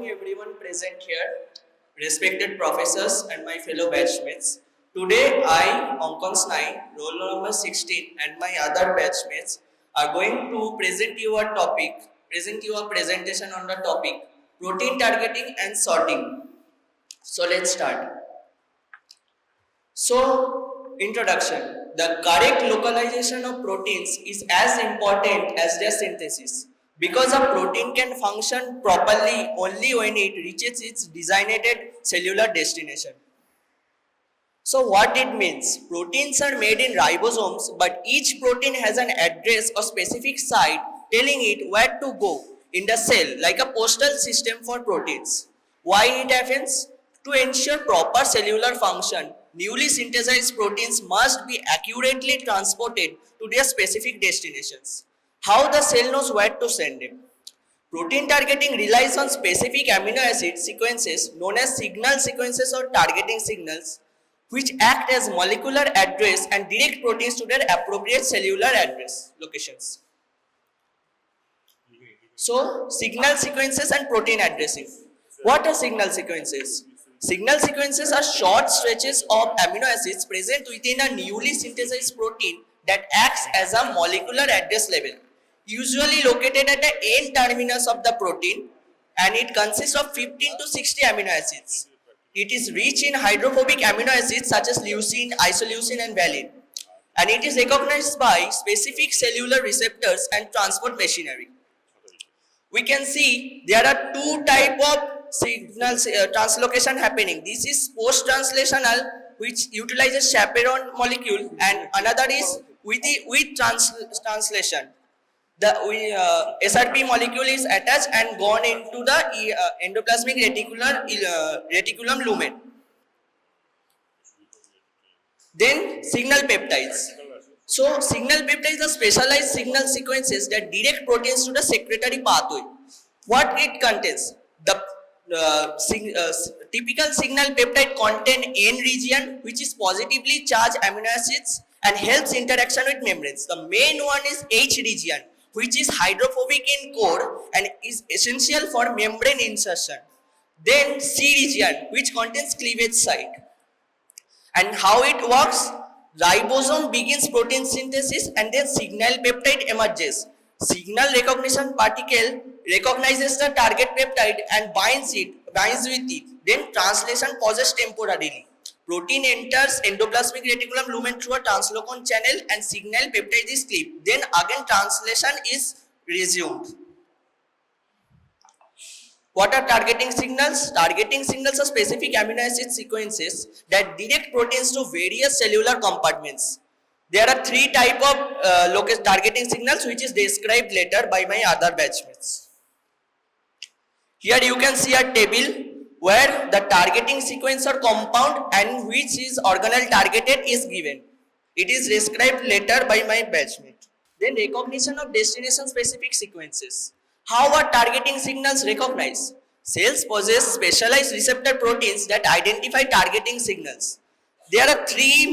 morning everyone present here, respected professors and my fellow batchmates. Today I, Onkons 9, roll number 16 and my other batchmates are going to present you a presentation on the topic protein targeting and sorting. So let's start. So, introduction. The correct localization of proteins is as important as their synthesis, because a protein can function properly only when it reaches its designated cellular destination. So what it means? Proteins are made in ribosomes, but each protein has an address or specific site telling it where to go in the cell, like a postal system for proteins. Why it happens? To ensure proper cellular function, newly synthesized proteins must be accurately transported to their specific destinations. How the cell knows where to send them? Protein targeting relies on specific amino acid sequences known as signal sequences or targeting signals, which act as molecular address and direct proteins to their appropriate cellular address locations. So, signal sequences and protein addressing. What are signal sequences? Signal sequences are short stretches of amino acids present within a newly synthesized protein that acts as a molecular address level, usually located at the end terminus of the protein, and it consists of 15 to 60 amino acids. It is rich in hydrophobic amino acids such as leucine, isoleucine and valine, and it is recognized by specific cellular receptors and transport machinery. We can see there are two types of signals translocation happening. This is post-translational, which utilizes chaperone molecule, and another is with translation. The SRP molecule is attached and gone into the endoplasmic reticulum lumen. Then signal peptides. So signal peptides are specialized signal sequences that direct proteins to the secretory pathway. What it contains? The typical signal peptide contain N region, which is positively charged amino acids and helps interaction with membranes. The main one is H region, which is hydrophobic in core and is essential for membrane insertion. Then C region, which contains cleavage site. And how it works? Ribosome begins protein synthesis and then signal peptide emerges. Signal recognition particle recognizes the target peptide and binds with it. Then translation pauses temporarily. Protein enters endoplasmic reticulum lumen through a translocon channel and signal peptide is clipped. Then again translation is resumed. What are targeting signals? Targeting signals are specific amino acid sequences that direct proteins to various cellular compartments. There are three types of targeting signals, which is described later by my other batchmates. Here you can see a table where the targeting sequence or compound and which is organelle targeted is given. It is described later by my batchmate. Then recognition of destination specific sequences. How are targeting signals recognized? Cells possess specialized receptor proteins that identify targeting signals. There are four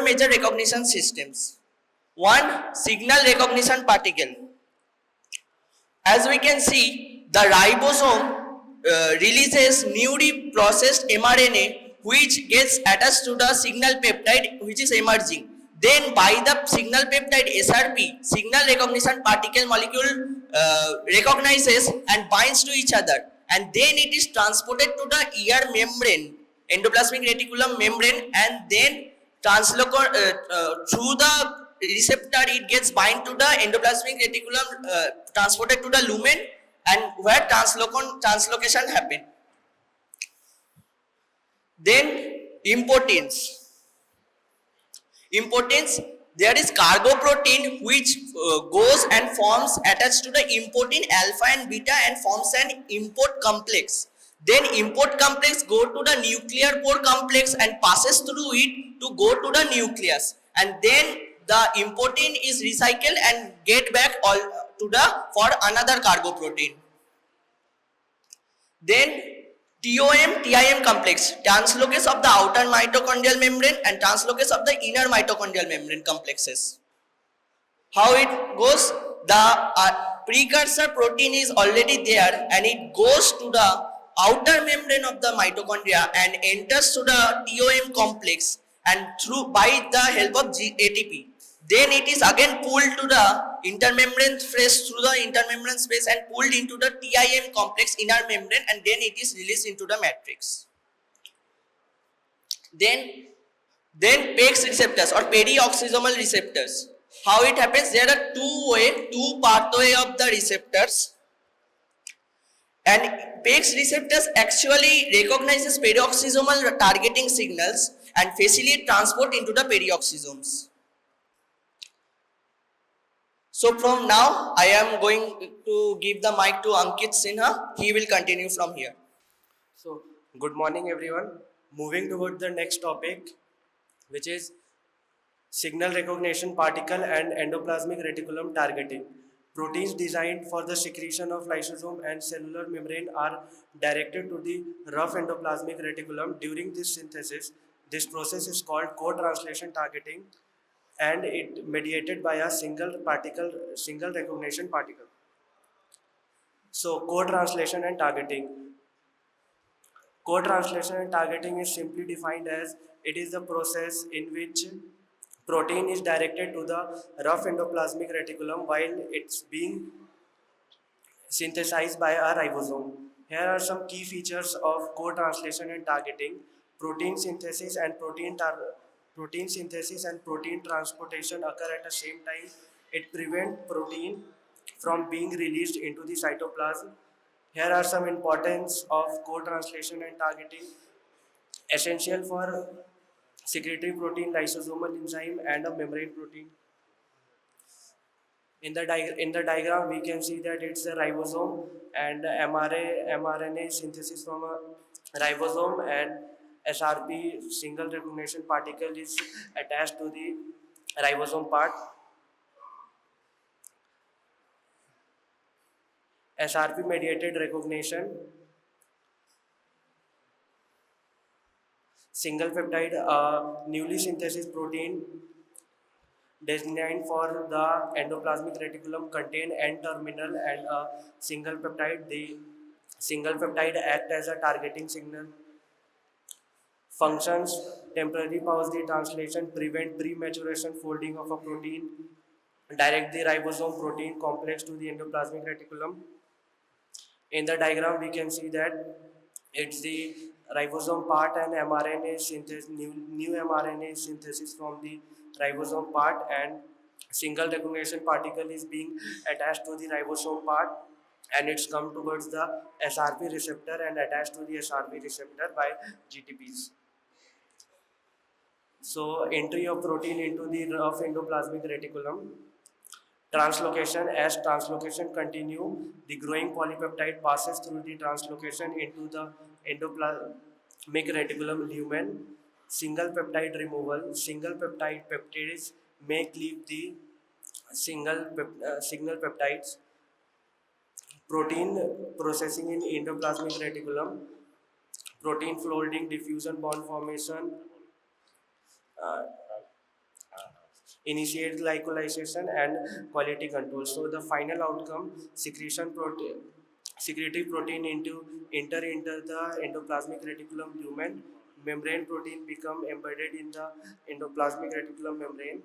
major recognition systems. One, signal recognition particle. As we can see, the ribosome releases newly processed mRNA, which gets attached to the signal peptide, which is emerging. Then by the signal peptide SRP, signal recognition particle molecule recognizes and binds to each other, and then it is transported to the ER membrane, endoplasmic reticulum membrane, and then through the receptor it gets bind to the endoplasmic reticulum, transported to the lumen, and where translocation happen. Then importance, there is cargo protein which goes and forms attached to the importin alpha and beta and forms an import complex. Then import complex go to the nuclear pore complex and passes through it to go to the nucleus, and then the importin is recycled and get back all to for another cargo protein. Then TOM-TIM complex, translocase of the outer mitochondrial membrane and translocase of the inner mitochondrial membrane complexes. How it goes? The precursor protein is already there and it goes to the outer membrane of the mitochondria and enters to the TOM complex and through by the help of ATP. Then it is again pulled to the intermembrane space through the intermembrane space and pulled into the TIM complex inner membrane, and then it is released into the matrix. Then PEX receptors or perioxysomal receptors. How it happens? There are two pathway of the receptors, and PEX receptors actually recognizes perioxysomal targeting signals and facilitate transport into the perioxysomes. So from now, I am going to give the mic to Ankit Sinha. He will continue from here. So, good morning everyone. Moving toward the next topic, which is signal recognition particle and endoplasmic reticulum targeting. Proteins designed for the secretion of lysosome and cellular membrane are directed to the rough endoplasmic reticulum during this synthesis. This process is called co-translation targeting, and it mediated by a single recognition particle. So, co-translation and targeting. Co-translation and targeting is simply defined as it is the process in which protein is directed to the rough endoplasmic reticulum while it's being synthesized by a ribosome. Here are some key features of co-translation and targeting. Protein synthesis and protein transportation occur at the same time. It prevents protein from being released into the cytoplasm. Here are some importance of co-translation and targeting. Essential for secretory protein, lysosomal enzyme, and a membrane protein. In the diagram, we can see that it's a ribosome and mRNA synthesis from a ribosome, and SRP single recognition particle is attached to the ribosome part. SRP mediated recognition, single peptide, newly synthesized protein designed for the endoplasmic reticulum contain N-terminal and a single peptide. The single peptide act as a targeting signal. Functions: temporarily pause the translation, prevent prematuration folding of a protein, direct the ribosome protein complex to the endoplasmic reticulum. In the diagram, we can see that it's the ribosome part and mRNA synthesis, new mRNA synthesis from the ribosome part, and single recognition particle is being attached to the ribosome part, and it's come towards the SRP receptor and attached to the SRP receptor by GTPs. So, entry of protein into the rough endoplasmic reticulum. Translocation: as translocation continue, the growing polypeptide passes through the translocation into the endoplasmic reticulum lumen. Single peptide removal: single peptides may cleave the signal peptides. Protein processing in endoplasmic reticulum. Protein folding, diffusion, bond formation, initiate glycosylation and quality control. So the final outcome: secretory protein enter the endoplasmic reticulum lumen. Membrane protein become embedded in the endoplasmic reticulum membrane.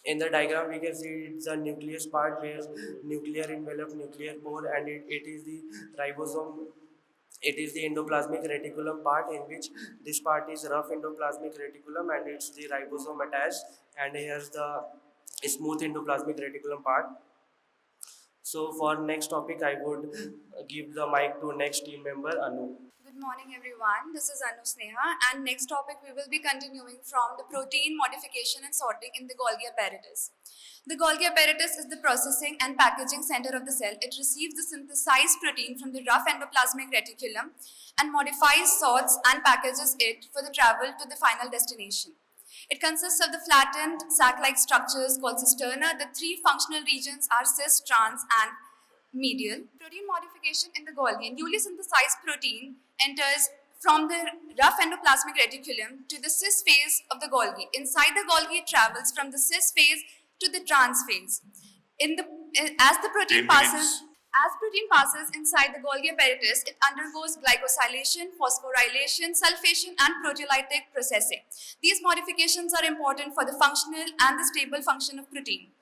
In the diagram, we can see it's the nucleus part where nuclear envelope, nuclear pore, and it is the ribosome. It is the endoplasmic reticulum part, in which this part is rough endoplasmic reticulum and it's the ribosome attached, and here's the smooth endoplasmic reticulum part. So for next topic, I would give the mic to next team member Anu. Good morning everyone, this is Anu Sneha, and next topic we will be continuing from the protein modification and sorting in the Golgi apparatus. The Golgi apparatus is the processing and packaging center of the cell. It receives the synthesized protein from the rough endoplasmic reticulum and modifies, sorts and packages it for the travel to the final destination. It consists of the flattened sac-like structures called cisterna. The three functional regions are cis, trans and medial. Protein modification in the Golgi. Newly synthesized protein enters from the rough endoplasmic reticulum to the cis phase of the Golgi. Inside the Golgi, it travels from the cis phase to the trans phase. In the as the protein 10 passes, minutes. as protein passes inside the Golgi apparatus, it undergoes glycosylation, phosphorylation, sulfation, and proteolytic processing. These modifications are important for the functional and the stable function of protein.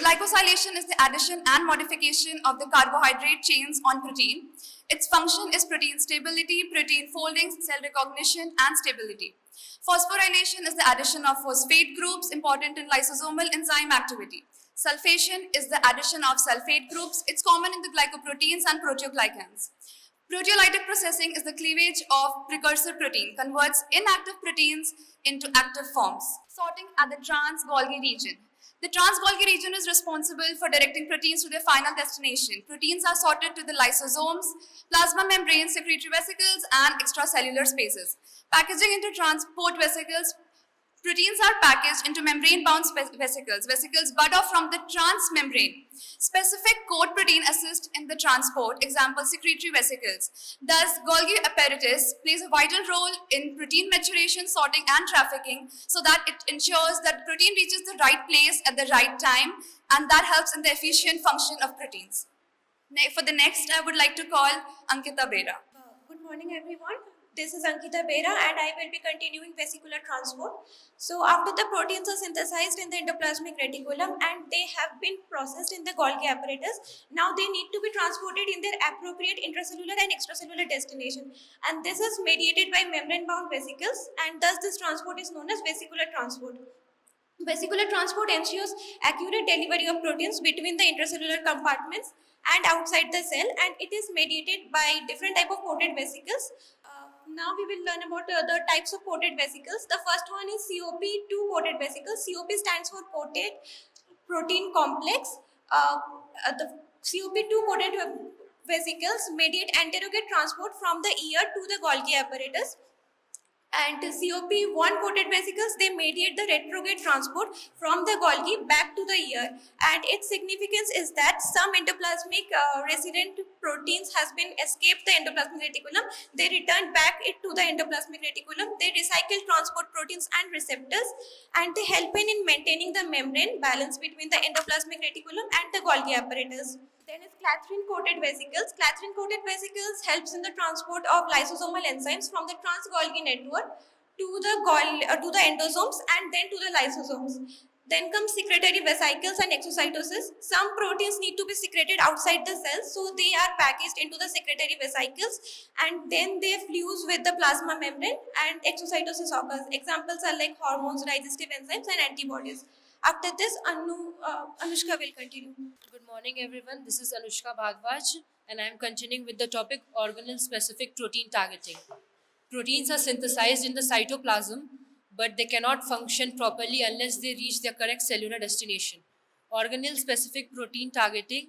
Glycosylation is the addition and modification of the carbohydrate chains on protein. Its function is protein stability, protein folding, cell recognition, and stability. Phosphorylation is the addition of phosphate groups important in lysosomal enzyme activity. Sulfation is the addition of sulfate groups. It's common in the glycoproteins and proteoglycans. Proteolytic processing is the cleavage of precursor protein, converts inactive proteins into active forms. Sorting at the trans-Golgi region. The trans-Golgi region is responsible for directing proteins to their final destination. Proteins are sorted to the lysosomes, plasma membranes, secretory vesicles, and extracellular spaces. Packaging into transport vesicles. Proteins are packaged into membrane-bound vesicles. Vesicles bud off from the transmembrane. Specific coat protein assist in the transport, example secretory vesicles. Thus, Golgi apparatus plays a vital role in protein maturation, sorting, and trafficking so that it ensures that protein reaches the right place at the right time, and that helps in the efficient function of proteins. For the next, I would like to call Ankita Bera. Good morning, everyone. This is Ankita Bera, and I will be continuing vesicular transport. So, after the proteins are synthesized in the endoplasmic reticulum and they have been processed in the Golgi apparatus, now they need to be transported in their appropriate intracellular and extracellular destination. And this is mediated by membrane-bound vesicles, and thus this transport is known as vesicular transport. Vesicular transport ensures accurate delivery of proteins between the intracellular compartments and outside the cell, and it is mediated by different type of coated vesicles. Now we will learn about the types of coated vesicles. The first one is COP2 coated vesicles. COP stands for coated protein complex. The COP2 coated vesicles mediate anterogate transport from the ear to the Golgi apparatus. And COP1 coated vesicles, they mediate the retrograde transport from the Golgi back to the ear. And its significance is that some endoplasmic resident proteins has been escaped the endoplasmic reticulum. They return back it to the endoplasmic reticulum. They recycle transport proteins and receptors, and they help in maintaining the membrane balance between the endoplasmic reticulum and the Golgi apparatus. Then is Clathrin-Coated vesicles. Clathrin-coated vesicles helps in the transport of lysosomal enzymes from the trans-Golgi network to the endosomes and then to the lysosomes. Then comes secretory vesicles and exocytosis. Some proteins need to be secreted outside the cells, so they are packaged into the secretory vesicles, and then they fuse with the plasma membrane and exocytosis occurs. Examples are like hormones, digestive enzymes, and antibodies. After this, Anushka will continue. Good morning, everyone. This is Anushka Bhagwaj, and I am continuing with the topic organelle-specific protein targeting. Proteins are synthesized in the cytoplasm, but they cannot function properly unless they reach their correct cellular destination. Organelle-specific protein targeting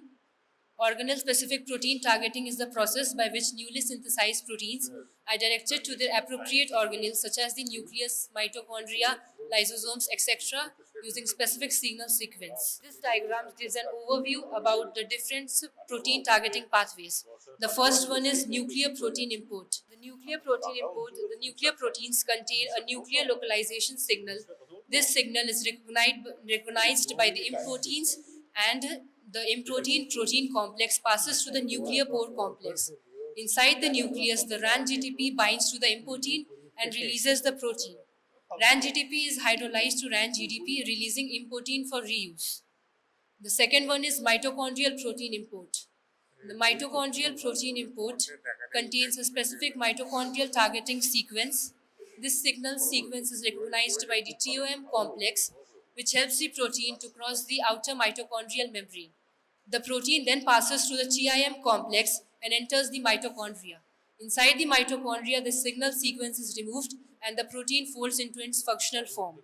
is the process by which newly synthesized proteins are directed to their appropriate organelles such as the nucleus, mitochondria, lysosomes, etc. using specific signal sequence. This diagram gives an overview about the different protein targeting pathways. The first one is nuclear protein import. The nuclear proteins contain a nuclear localization signal. This signal is recognized by the M proteins, and the M protein complex passes through the nuclear pore complex. Inside the nucleus, the RAN-GTP binds to the M protein and releases the protein. RAN-GTP is hydrolyzed to RAN-GDP, releasing M protein for reuse. The second one is mitochondrial protein import. The mitochondrial protein import contains a specific mitochondrial targeting sequence. This signal sequence is recognized by the TOM complex, which helps the protein to cross the outer mitochondrial membrane. The protein then passes through the TIM complex and enters the mitochondria. Inside the mitochondria, the signal sequence is removed and the protein folds into its functional form.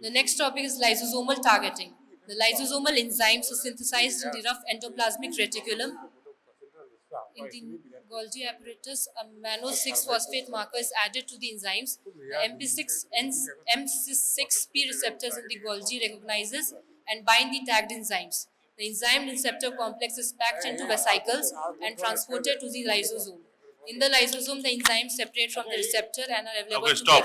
The next topic is lysosomal targeting. The lysosomal enzymes are synthesized in the rough endoplasmic reticulum. In the Golgi apparatus, a mannose-6-phosphate marker is added to the enzymes. The M6P receptors in the Golgi recognizes and bind the tagged enzymes. The enzyme receptor complex is packed into vesicles and transported to the lysosome. In the lysosome, the enzymes separate from the receptor and are available Okay, to stop.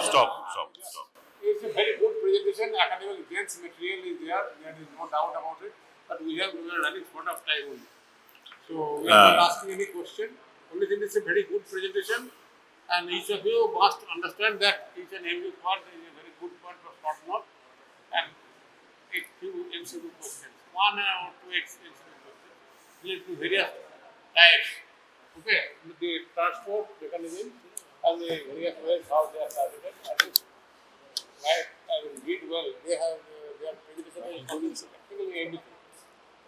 It's a very good presentation, academic dense material is there is no doubt about it, but we are running short of time only. So we are not asking any question. Only thing is a very good presentation, and each of you must understand that each and every part is a very good part of short note, and a few MCQ questions, one or two MCQ questions related to various types. Okay, the transport mechanism and the various ways how they are targeted. I think right, I will read well. They have their presentation is including practically everything.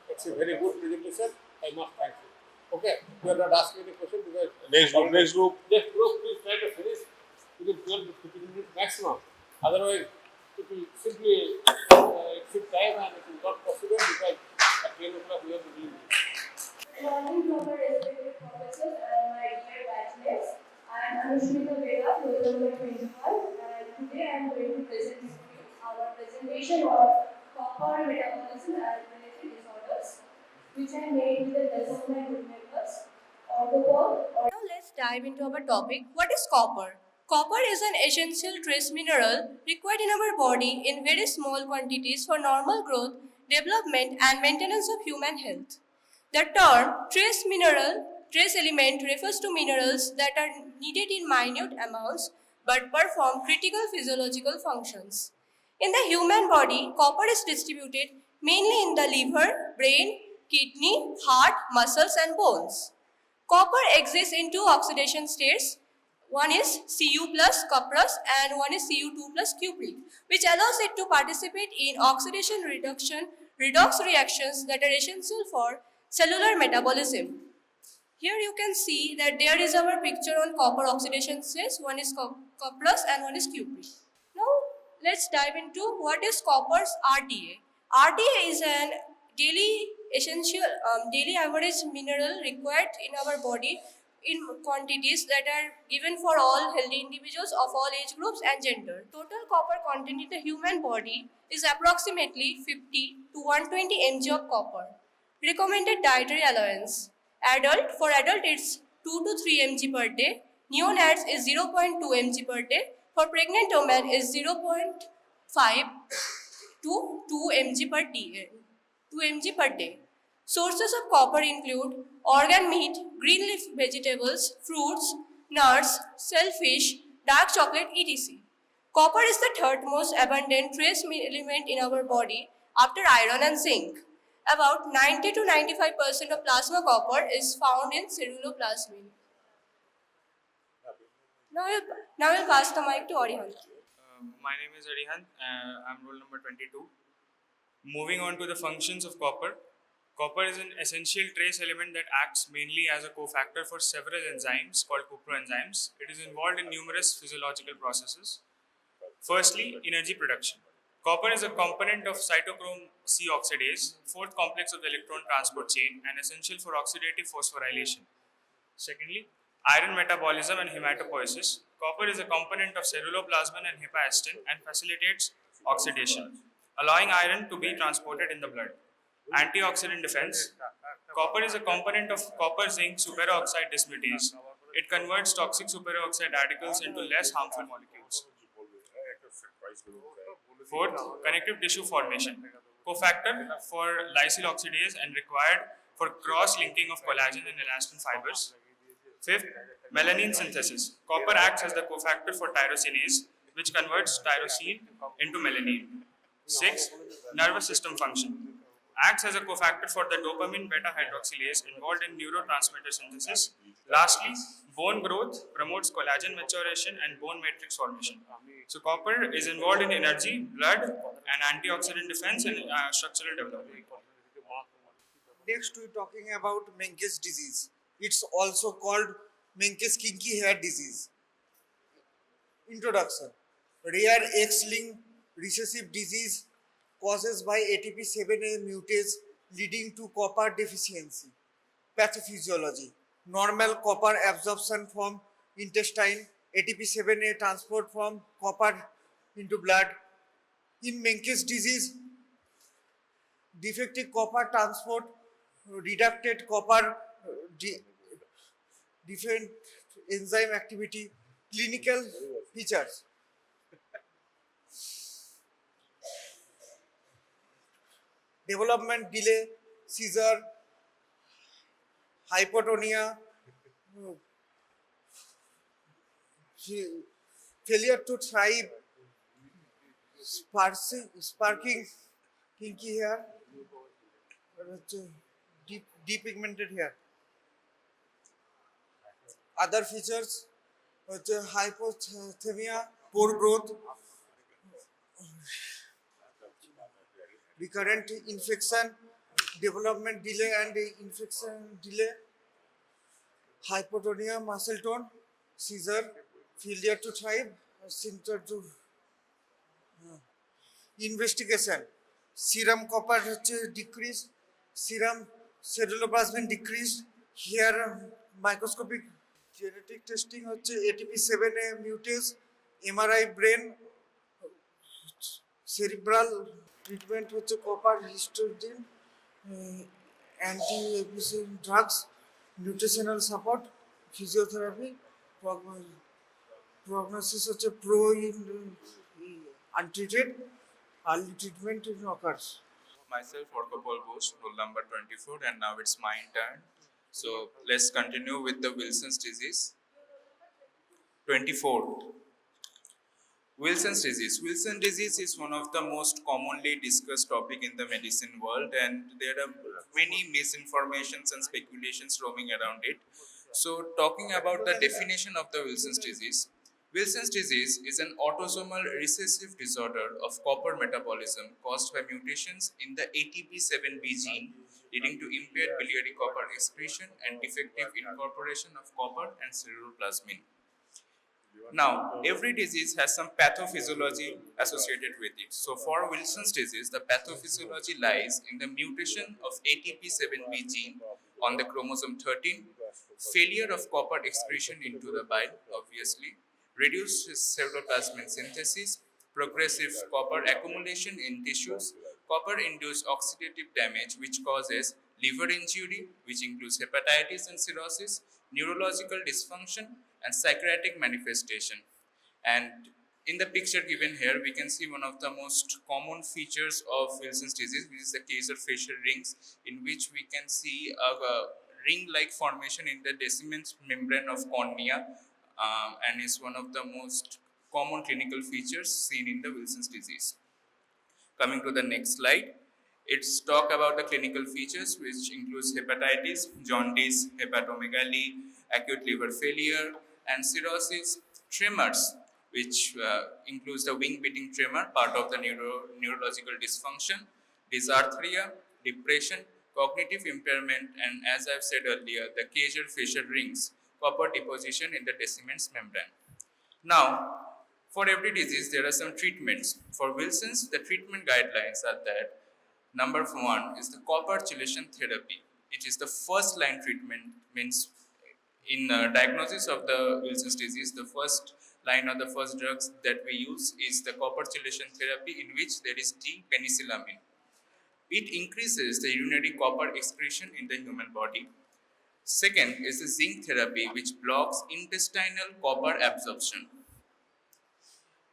It's a very good presentation. I must thank you. Okay, we are not asking any question because next group, please try to finish within 12 to 15 minutes maximum. Otherwise, it will simply exceed time and it is not possible because at 10 o'clock we have to leave. Good morning to our respected professors and my dear batchmates. I am Anushmita Bera, roll number 25, and today I am going to present to you our presentation of copper metabolism and related disorders, which I made with the help of my group members. Now let's dive into our topic. What is copper? Copper is an essential trace mineral required in our body in very small quantities for normal growth, development, and maintenance of human health. The term trace element refers to minerals that are needed in minute amounts but perform critical physiological functions. In the human body, copper is distributed mainly in the liver, brain, kidney, heart, muscles, and bones. Copper exists in two oxidation states. One is Cu plus cuprous and one is Cu2 plus cupric, which allows it to participate in oxidation redox reactions that are essential for cellular metabolism. Here you can see that there is our picture on copper oxidation states. One is cuprous and one is cupric. Now let's dive into what is copper's RDA. RDA is an daily average mineral required in our body in quantities that are given for all healthy individuals of all age groups and gender. Total copper content in the human body is approximately 50 to 120 mg of copper. Recommended dietary allowance. For adult it's 2 to 3 mg per day. Neonates is 0.2 mg per day. For pregnant women is 0.5 to 2 mg per day. 2 mg per day. Sources of copper include organ meat, green leaf vegetables, fruits, nuts, shellfish, dark chocolate, etc. Copper is the third most abundant trace element in our body after iron and zinc. About 90 to 95% of plasma copper is found in ceruloplasmin. Now I'll pass the mic to Arihant. My name is Arihant. I'm roll number 22. Moving on to the functions of copper. Copper is an essential trace element that acts mainly as a cofactor for several enzymes called coproenzymes. It is involved in numerous physiological processes. Firstly, energy production. Copper is a component of cytochrome C oxidase, fourth complex of the electron transport chain, and essential for oxidative phosphorylation. Secondly, iron metabolism and hematopoiesis. Copper is a component of ceruloplasmin and hepaestin and facilitates oxidation, allowing iron to be transported in the blood. Antioxidant defense. Copper is a component of copper-zinc superoxide dismutase. It converts toxic superoxide radicals into less harmful molecules. Fourth, connective tissue formation. Cofactor for lysyl oxidase and required for cross-linking of collagen and elastin fibers. Fifth, melanin synthesis. Copper acts as the cofactor for tyrosinase, which converts tyrosine into melanin. Sixth, nervous system function. Acts as a cofactor for the dopamine beta hydroxylase involved in neurotransmitter synthesis. Lastly, bone growth promotes collagen maturation and bone matrix formation. So copper is involved in energy, blood, and antioxidant defense and structural development. Next, we're talking about Menkes disease. It's also called Menkes kinky hair disease. Introduction. Rare X-linked recessive disease causes by ATP7A mutase leading to copper deficiency. Pathophysiology. Normal copper absorption from intestine, ATP7A transport from copper into blood. In Menkes disease, defective copper transport, reducted copper, different enzyme activity, clinical features. development delay, seizure, hypotonia, failure to thrive, sparking kinky hair, depigmented hair. Other features, hypothermia, poor growth, recurrent infection, development delay and infection delay, hypotonia, muscle tone, seizure, failure to thrive, symptom to investigation. Serum copper decreased, serum celluloplasmin decreased. Here microscopic genetic testing ATP7A mutase, MRI brain, cerebral treatment copper histidine, anti-epilepsy drugs, nutritional support, physiotherapy, prognosis pro in untreated, early treatment occurs. Myself, Orkopol Bose, roll number 24, and now it's my turn. So let's continue with the Wilson's disease. 24. Wilson's disease. Wilson's disease is one of the most commonly discussed topic in the medicine world, and there are many misinformations and speculations roaming around it. So talking about the definition of the Wilson's disease. Wilson's disease is an autosomal recessive disorder of copper metabolism caused by mutations in the ATP7B gene, leading to impaired biliary copper excretion and defective incorporation of copper and ceruloplasmin. Now, every disease has some pathophysiology associated with it. So for Wilson's disease, the pathophysiology lies in the mutation of ATP7B gene on the chromosome 13, failure of copper excretion into the bile, obviously, reduced ceruloplasmin synthesis, progressive copper accumulation in tissues, copper-induced oxidative damage which causes liver injury, which includes hepatitis and cirrhosis, neurological dysfunction, and psychiatric manifestation. And in the picture given here, we can see one of the most common features of Wilson's disease, which is the Kayser-Fleischer rings, in which we can see a ring-like formation in the Descemet's membrane of cornea, and is one of the most common clinical features seen in the Wilson's disease. Coming to the next slide, it's talk about the clinical features, which includes hepatitis, jaundice, hepatomegaly, acute liver failure, and cirrhosis, tremors, which includes the wing beating tremor, part of the neurological dysfunction, dysarthria, depression, cognitive impairment, and as I've said earlier, the Kayser-Fleischer rings, copper deposition in the Descemet's membrane. Now, for every disease, there are some treatments. For Wilson's, the treatment guidelines are that number 1 is the copper chelation therapy. It is the first line treatment, means in diagnosis of the Wilson's disease, the first line or the first drugs that we use is the copper chelation therapy, in which there is D-penicillamine. It increases the urinary copper excretion in the human body. Second is the zinc therapy, which blocks intestinal copper absorption.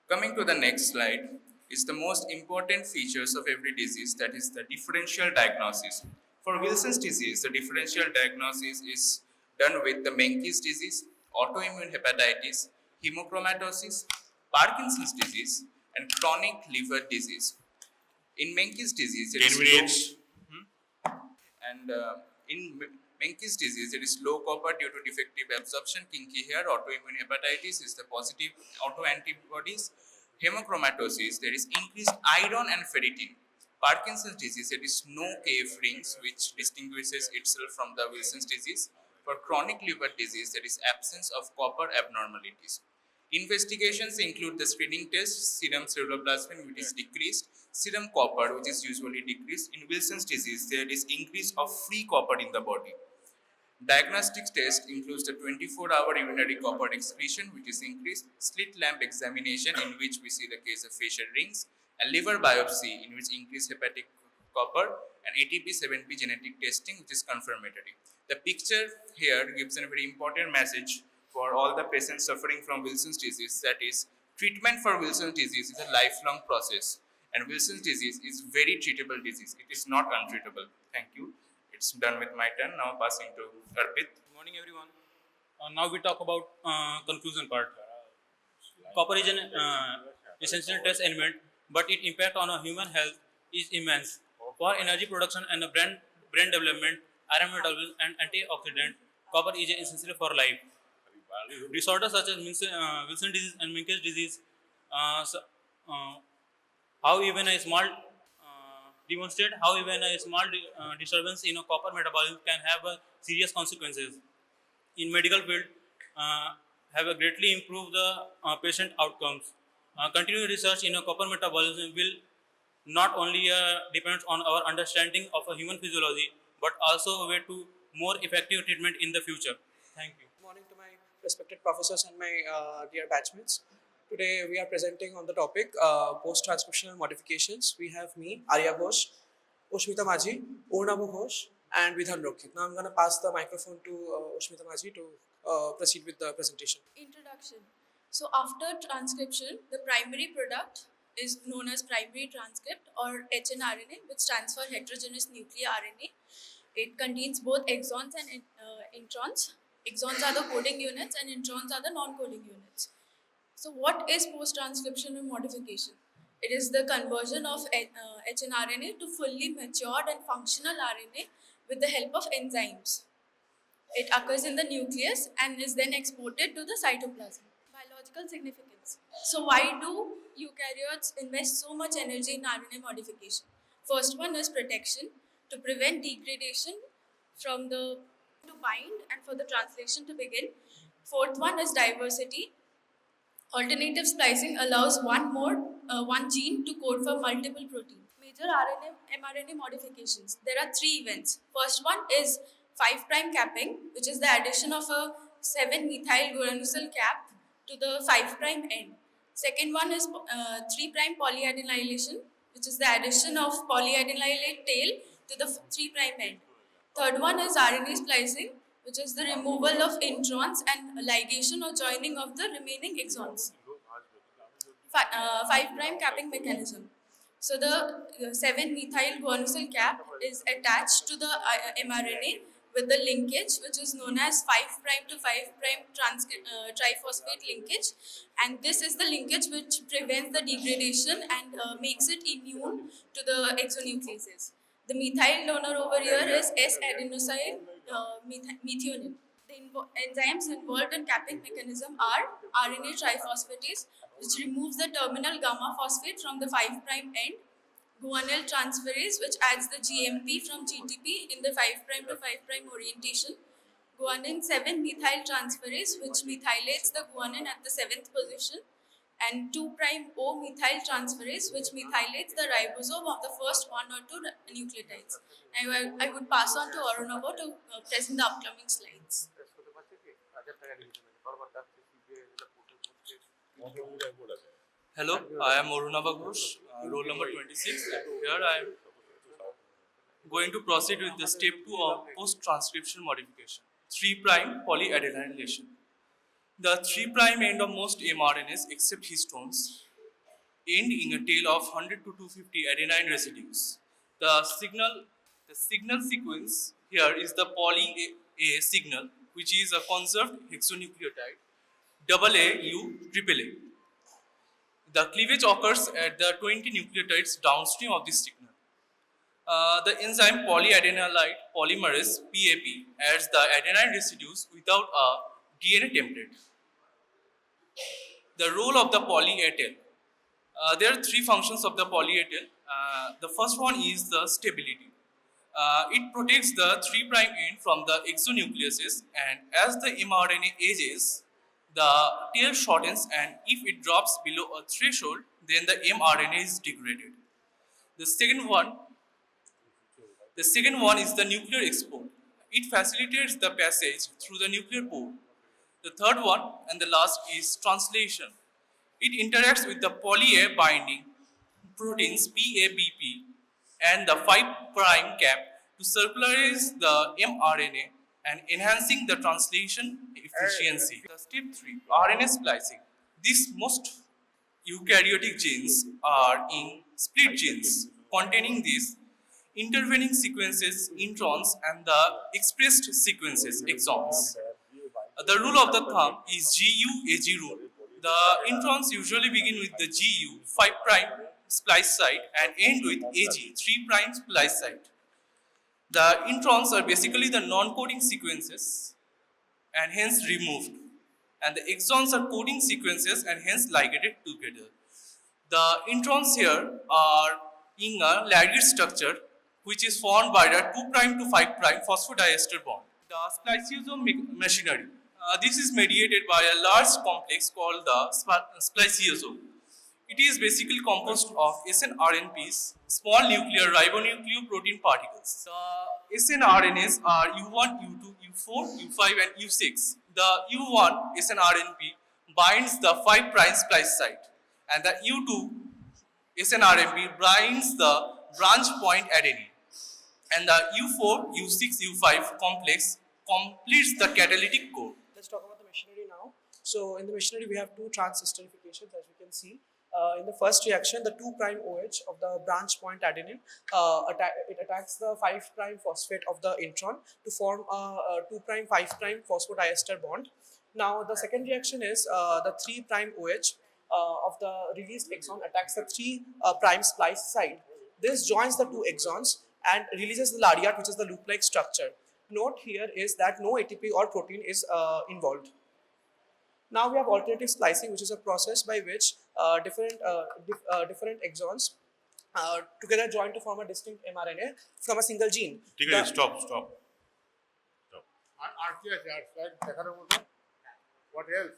Coming to the next slide is the most important features of every disease, that is the differential diagnosis. For Wilson's disease, the differential diagnosis is done with the Menkes disease, autoimmune hepatitis, hemochromatosis, Parkinson's disease, and chronic liver disease. In Menkes disease, it is low, and in Menkes disease, it is low copper due to defective absorption. Kinky hair, autoimmune hepatitis is the positive autoantibodies. Hemochromatosis, there is increased iron and ferritin. Parkinson's disease, it is no KF rings, which distinguishes itself from the Wilson's disease. For chronic liver disease, there is absence of copper abnormalities. Investigations include the screening test, serum ceruloplasmin, which is decreased, serum copper, which is usually decreased. In Wilson's disease, there is increase of free copper in the body. Diagnostic test includes the 24-hour urinary copper excretion, which is increased, slit lamp examination, in which we see the Kayser-Fleischer rings, and liver biopsy, in which increased hepatic copper, and ATP7B genetic testing, which is confirmatory. The picture here gives a very important message for all the patients suffering from Wilson's disease, that is, treatment for Wilson's disease is a lifelong process, And Wilson's disease is very treatable disease. It is not untreatable. Thank you. It's done with my turn. Now passing to Arpit. Good morning, everyone. Now we talk about conclusion part. Copper is an essential trace element, but its impact on human health is immense. For energy production and brain development, iron metabolism, and antioxidant, copper is essential for life. Disorders such as Wilson disease and Menkes disease, how even a small demonstrate how even a small disturbance in a copper metabolism can have serious consequences. In medical field, have greatly improved the patient outcomes. Continued research in a copper metabolism will not only depend on our understanding of a human physiology, but also a way to more effective treatment in the future. Thank you. Good morning to my respected professors and my dear batchmates. Today we are presenting on the topic post-transcriptional modifications. We have me, Arya Ghosh, Ushmita Maji, Urnabu Ghosh, and Vidhan Rokhit. Now I'm going to pass the microphone to Ushmita Maji to proceed with the presentation. Introduction. So after transcription, the primary product is known as primary transcript or hnRNA, which stands for heterogeneous nuclear RNA. It contains both exons and introns. Exons are the coding units and introns are the non-coding units. So what is post-transcriptional modification? It is the conversion of hnRNA to fully matured and functional RNA with the help of enzymes. It occurs in the nucleus and is then exported to the cytoplasm. Biological significance. So why do eukaryotes invest so much energy in RNA modification? First one is protection, to prevent degradation from the to bind and for the translation to begin. Fourth one is diversity. Alternative splicing allows one gene to code for multiple proteins. Major mRNA modifications. There are 3 events. First one is 5' capping, which is the addition of a 7-methyl guanylyl cap to the 5' end. Second one is 3' polyadenylation, which is the addition of polyadenylate tail to the 3' end. Third one is RNA splicing, which is the removal of introns and ligation or joining of the remaining exons. 5' capping mechanism. So the 7-methyl guanylyl cap is attached to the mRNA with the linkage, which is known as 5' to 5' triphosphate linkage, and this is the linkage which prevents the degradation and makes it immune to the exonucleases. The methyl donor over here is S-adenosine methionine. The enzymes involved in capping mechanism are RNA triphosphatase, which removes the terminal gamma phosphate from the 5' end, guanyl transferase, which adds the GMP from GTP in the 5' to 5' orientation, guanine 7-methyl transferase, which methylates the guanine at the 7th position, and 2'O-methyl transferase, which methylates the ribosome of the first 1 or 2 nucleotides. I would pass on to Arunabha to present the upcoming slides. Hello, I am Arunabha Ghosh, roll number 26. Here I am going to proceed with the step 2 of post-transcriptional modification, 3' polyadenylation. The 3' end of most mRNAs except histones end in a tail of 100 to 250 adenine residues. The signal sequence here is the poly A signal, which is a conserved hexanucleotide, AA-U AAA. The cleavage occurs at the 20 nucleotides downstream of this signal. The enzyme polyadenylate polymerase PAP adds the adenine residues without a DNA template. The role of the poly A tail. There are 3 functions of the poly A tail. The first one is the stability. It protects the 3' end from the exonucleases, and as the mRNA ages, the tail shortens, and if it drops below a threshold, then the mRNA is degraded. The second one is the nuclear export. It facilitates the passage through the nuclear pore. The third one and the last is translation. It interacts with the poly A binding proteins PABP and the 5' cap to circularize the mRNA and enhancing the translation efficiency. The step 3, RNA splicing. These most eukaryotic genes are in split genes containing these intervening sequences, introns, and the expressed sequences, exons. The rule of the thumb is GU-AG rule. The introns usually begin with the GU 5' splice site and end with AG 3' splice site. The introns are basically the non-coding sequences and hence removed, and the exons are coding sequences and hence ligated together. The introns here are in a layered structure which is formed by the 2' to 5' phosphodiester bond. The spliceosome machinery. This is mediated by a large complex called the spliceosome. It is basically composed of snRNPs, small nuclear ribonucleoprotein particles. The snRNAs are U1, U2, U4, U5 and U6. The U1 snRNP binds the 5' splice site and the U2 snRNP binds the branch point adenine, and the U4, U6, U5 complex completes the catalytic core. Let's talk about the machinery now. So in the machinery, we have two transesterifications, as we can see. In the first reaction, the 2' OH of the branch point adenine, it attacks the 5' phosphate of the intron to form a 2' 5' phosphodiester bond. Now the second reaction is the 3' OH of the released exon attacks the 3' splice site. This joins the two exons and releases the lariat, which is the loop-like structure. Note here is that no ATP or protein is involved. Now we have alternative splicing, which is a process by which different exons together join to form a distinct mRNA from a single gene. Stop. What else?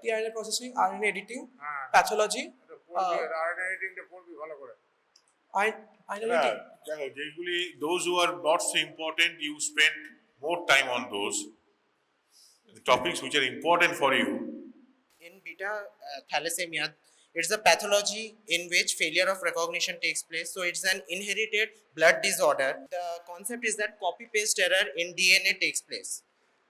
tRNA processing, RNA editing, pathology, those who are not so important, you spend more time on those. The topics which are important for you. In Beta-Thalassemia, it's a pathology in which failure of recognition takes place. So it's an inherited blood disorder. The concept is that copy-paste error in DNA takes place.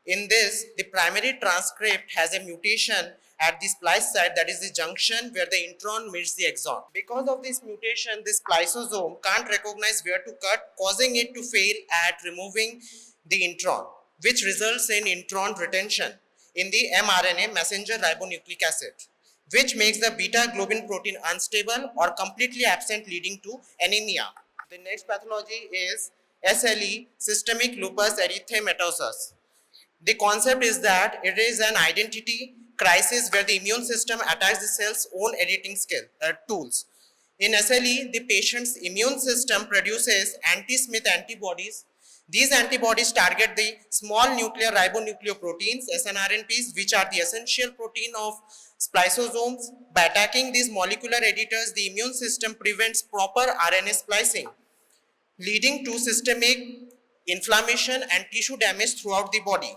In this, the primary transcript has a mutation at the splice site, that is the junction where the intron meets the exon. Because of this mutation, the spliceosome can't recognize where to cut, causing it to fail at removing the intron, which results in intron retention in the mRNA messenger ribonucleic acid, which makes the beta globin protein unstable or completely absent, leading to anemia. The next pathology is SLE, systemic lupus erythematosus. The concept is that it is an identity crisis where the immune system attacks the cell's own editing tools. In SLE, the patient's immune system produces anti-Smith antibodies. These antibodies target the small nuclear ribonucleoproteins, snRNPs, which are the essential protein of spliceosomes. By attacking these molecular editors, the immune system prevents proper RNA splicing, leading to systemic inflammation and tissue damage throughout the body.